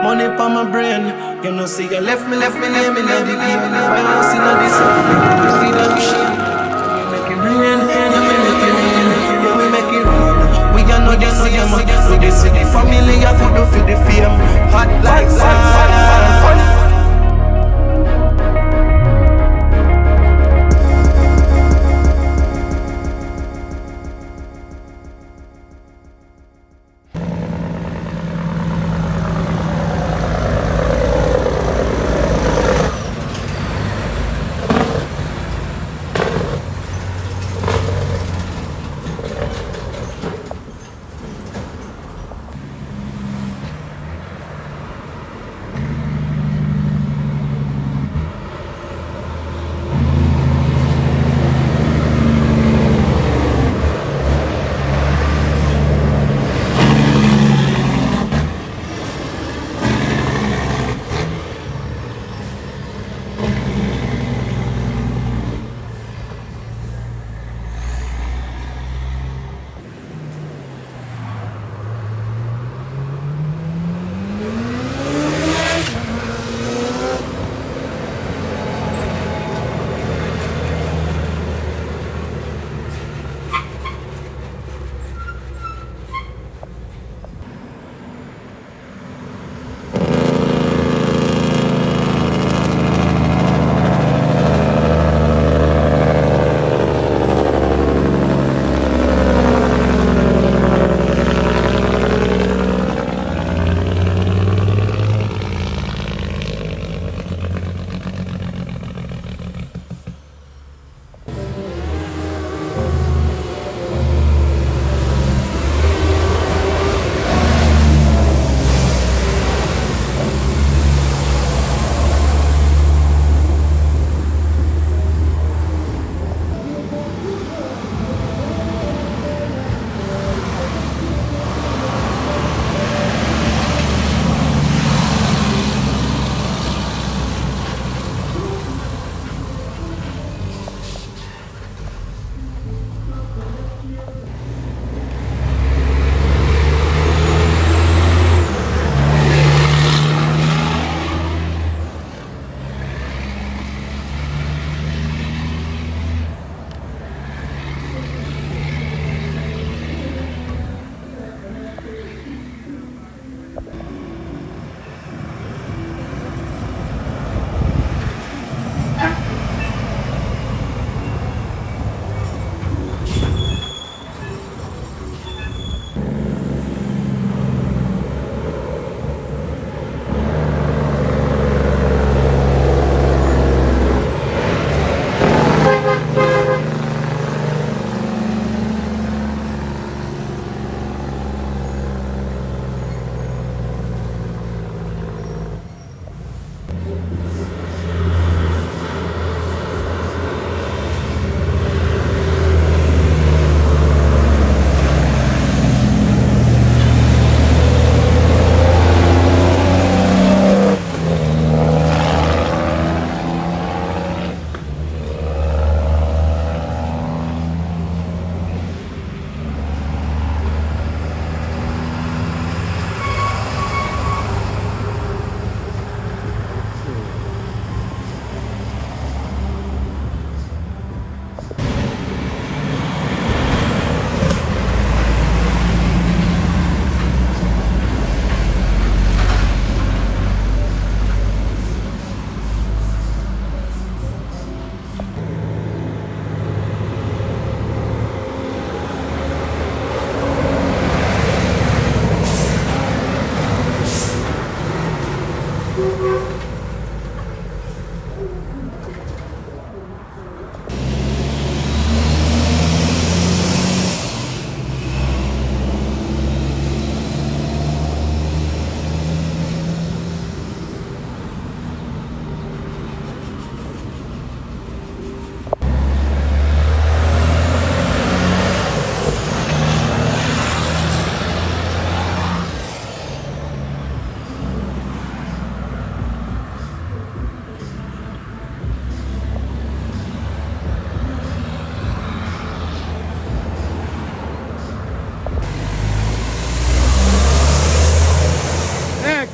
Money pa my brain. You know, see, you left me, lay me down the pain. I don't see no this. You see that machine. You make it rain, you make it rain, you will make it rain. We are not the same. We the city family, I could do for the fame. Hot like sun.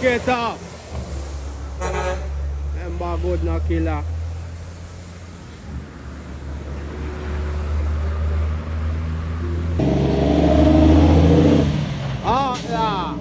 Get up. Ember good no killer. Ah, yeah.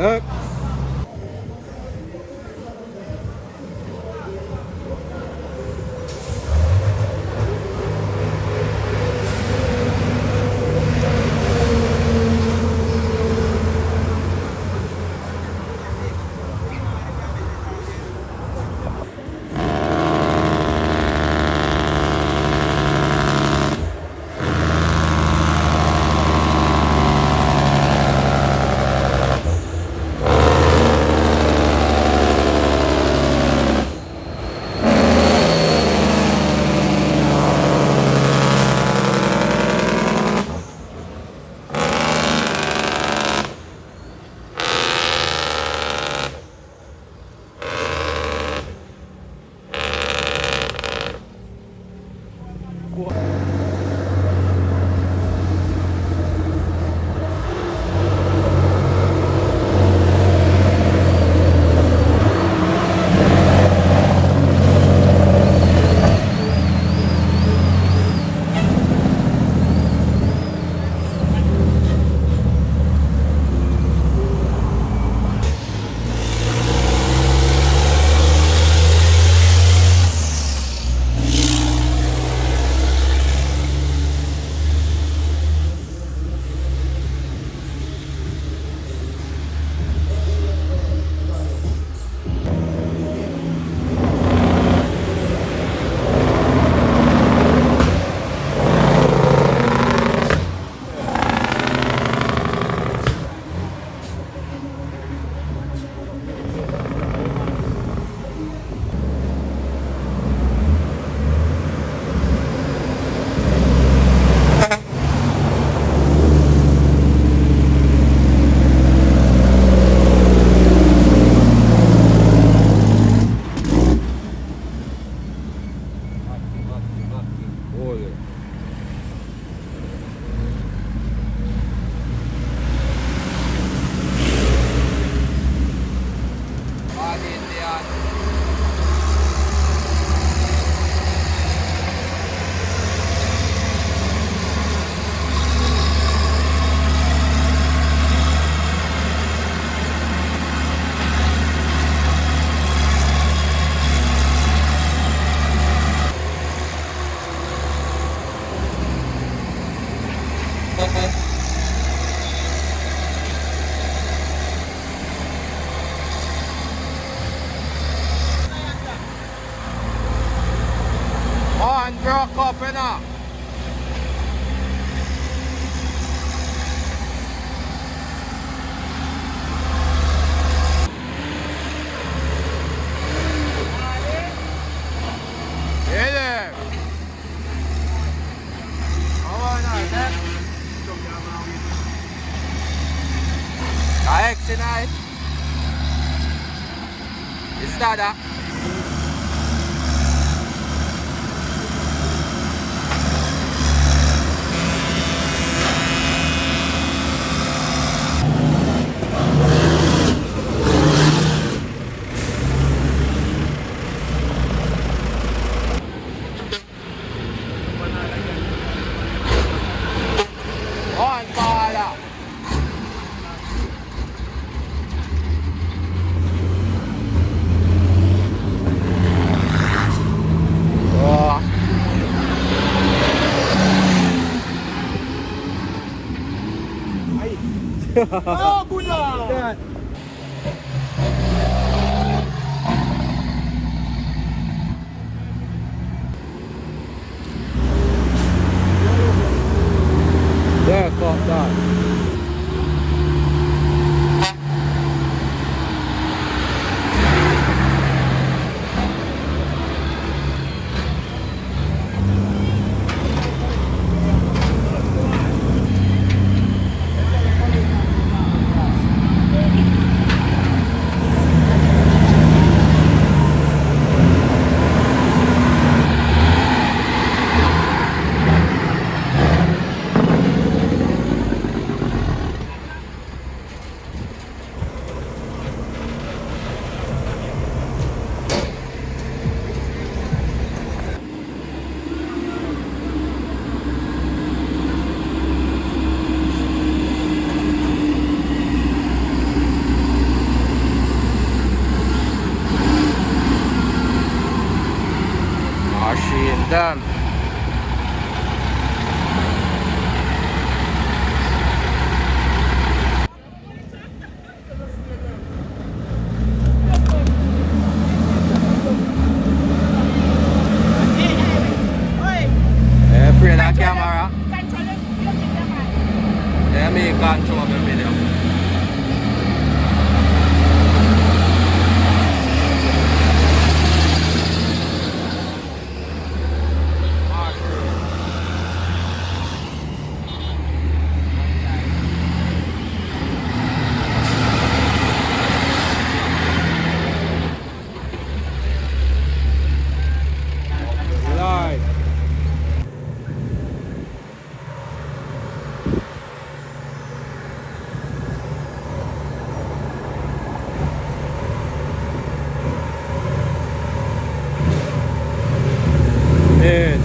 Yep. Olha. On, broke up enough. Tonight. Istada. On, bahala. Oh, Buddha! a camera. Control the video, man. Yeah, me control the video. Live. Man.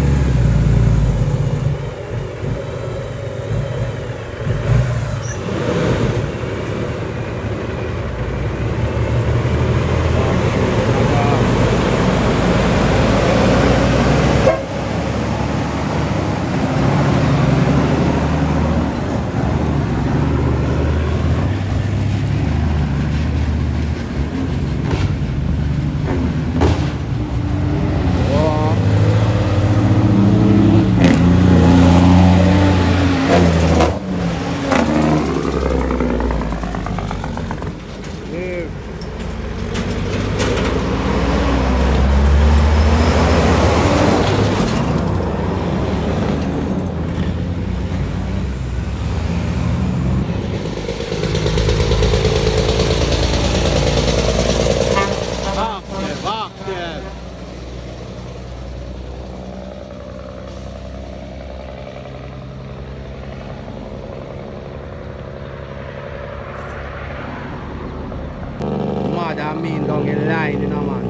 Mad I mean down in line, you know, man.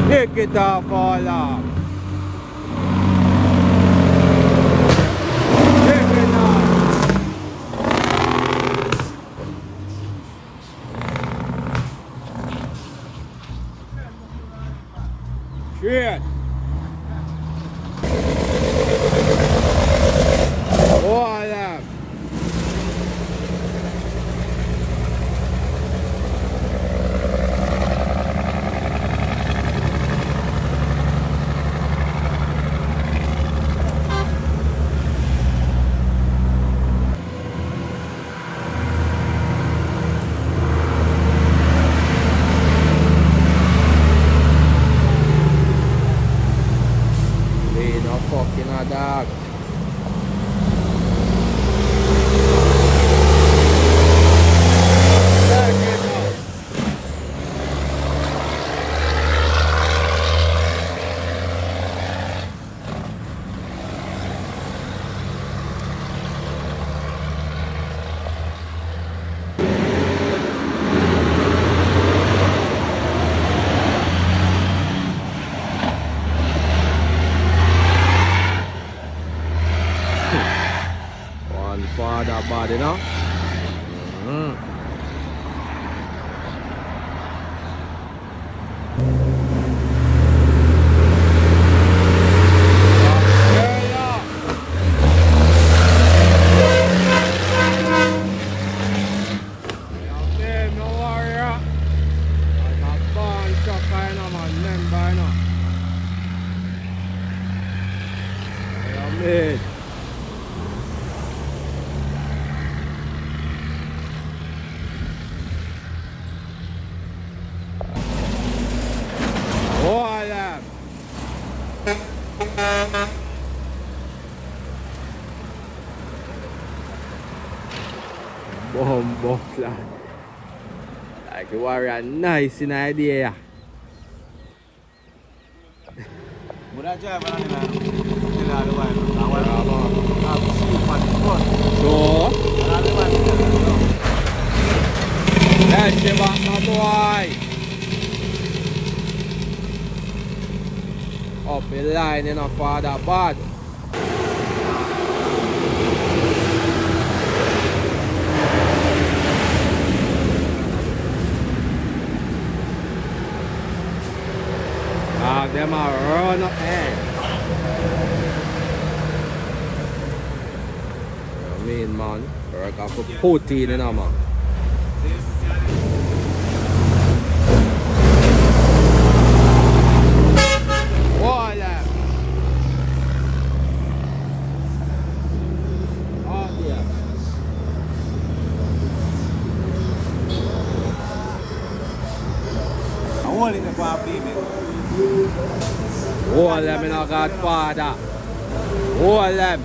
Take it off all off. Take it off. Shit. All that. Ain't no fucking a dog. Take it off. One father body, you know? Okay, no warrior. I'm a born trucker, you know, man. Remember, you know. Yeah, mate. All that. Bomb lad. Like the warrior nice in idea. Would I drive around in the way? I want to have sleep on the front. So And I live on the the back, my boy. Up the line, you know, father bad. Them are run up there. I mean, man, work off for 14, you know, man. Voila! Oh, yeah. I want it to go and female. Hold them in a Godfather. Hold them.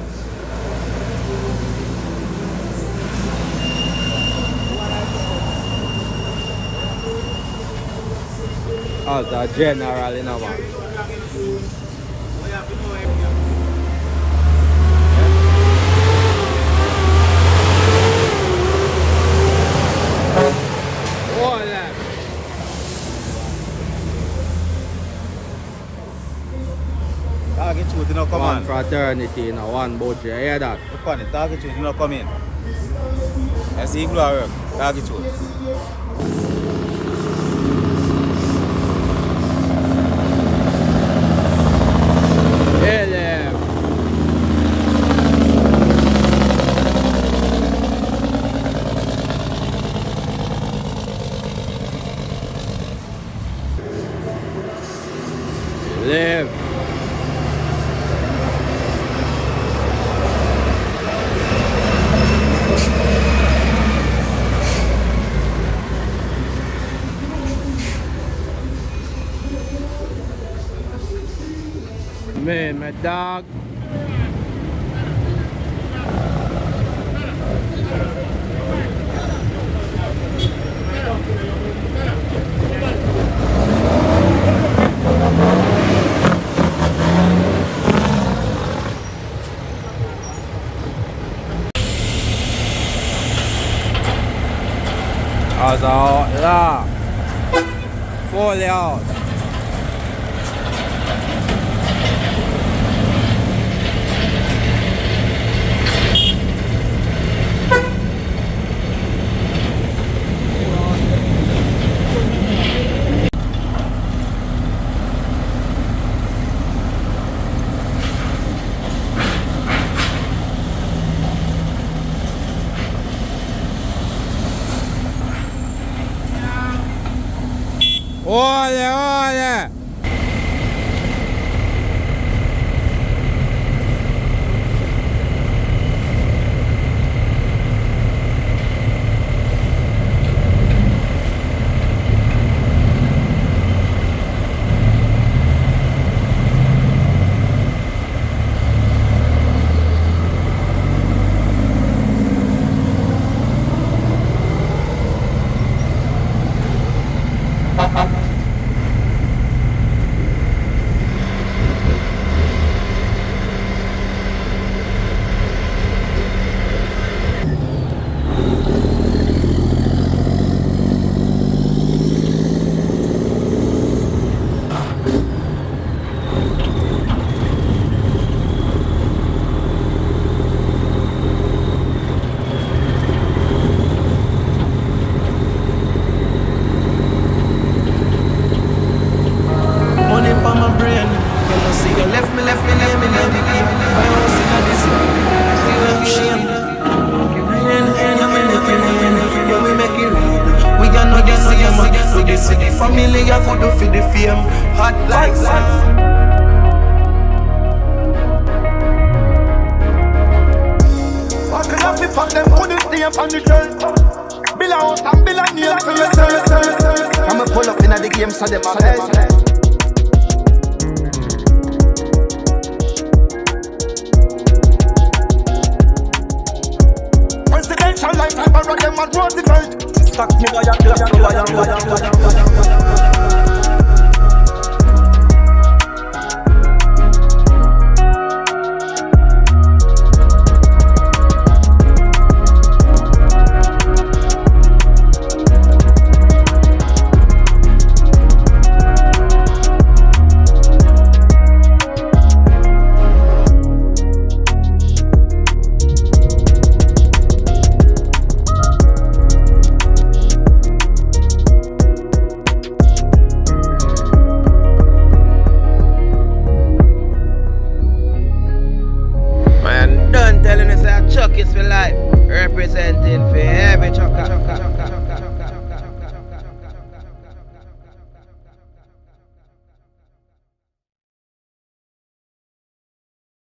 As a general, you know, man. Hold them. Target shoot, you know, come One on. fraternity, you know, one budget. You hear that? Look on it, target shoot, you know, come in. I see glue work, target shoot. Hail them. Live. Man, my dog. Also, da. Fully out. Olha, olha! Family, I could do for the fame. Hot like that. Walking up if them couldn't stay up on the shelf. Bill out and bill a name for yourself. I'ma pull up in the game so them a best. Presidential life, I borrow them and Roosevelt. Stack me by your glass, that Chuck is for life. Representing for every chucker.